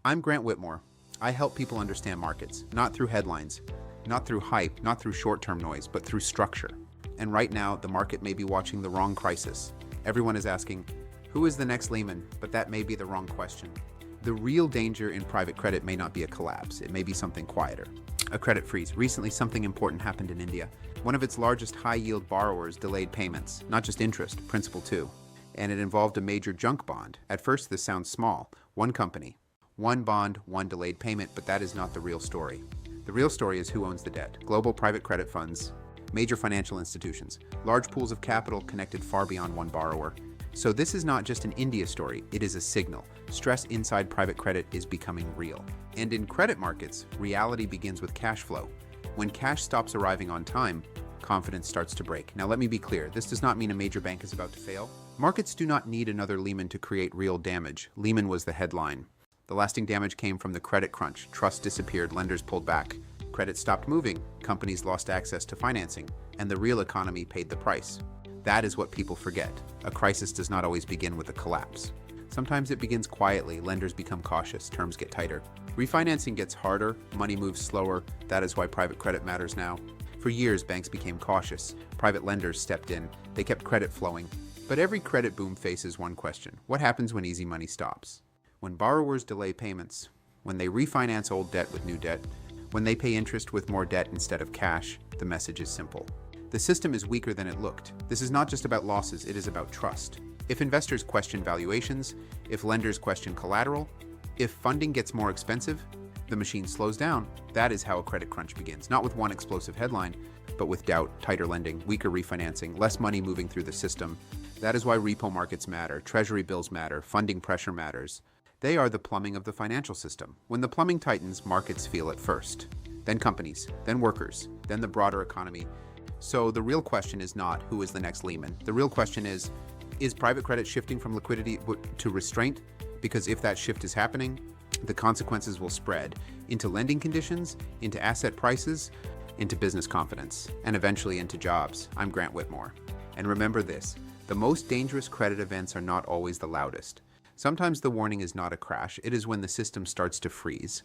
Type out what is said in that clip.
I'm Grant Whitmore. I help people understand markets, not through headlines, not through hype, not through short-term noise, but through structure. And right now, the market may be watching the wrong crisis. Everyone is asking, who is the next Lehman? But that may be the wrong question. The real danger in private credit may not be a collapse. It may be something quieter. A credit freeze. Recently, something important happened in India. One of its largest high-yield borrowers delayed payments, not just interest, principal too. And it involved a major junk bond. At first, this sounds small. One company, one bond, one delayed payment, but that is not the real story. The real story is who owns the debt. Global private credit funds, major financial institutions, large pools of capital connected far beyond one borrower. So this is not just an India story, it is a signal. Stress inside private credit is becoming real. And in credit markets, reality begins with cash flow. When cash stops arriving on time, confidence starts to break. Now let me be clear, this does not mean a major bank is about to fail. Markets do not need another Lehman to create real damage. Lehman was the headline. The lasting damage came from the credit crunch. Trust disappeared, lenders pulled back. Credit stopped moving, companies lost access to financing, and the real economy paid the price. That is what people forget. A crisis does not always begin with a collapse. Sometimes it begins quietly, lenders become cautious, terms get tighter. Refinancing gets harder, money moves slower. That is why private credit matters now. For years, banks became cautious. Private lenders stepped in. They kept credit flowing. But every credit boom faces one question. What happens when easy money stops? When borrowers delay payments, when they refinance old debt with new debt, when they pay interest with more debt instead of cash, the message is simple. The system is weaker than it looked. This is not just about losses, it is about trust. If investors question valuations, if lenders question collateral, if funding gets more expensive, the machine slows down. That is how a credit crunch begins. Not with one explosive headline, but with doubt, tighter lending, weaker refinancing, less money moving through the system. That is why repo markets matter, treasury bills matter, funding pressure matters. They are the plumbing of the financial system. When the plumbing tightens, markets feel it first. Then companies, then workers, then the broader economy. So the real question is not who is the next Lehman. The real question is private credit shifting from liquidity to restraint? Because if that shift is happening, the consequences will spread into lending conditions, into asset prices, into business confidence, and eventually into jobs. I'm Grant Whitmore. And remember this, the most dangerous credit events are not always the loudest. Sometimes the warning is not a crash, it is when the system starts to freeze.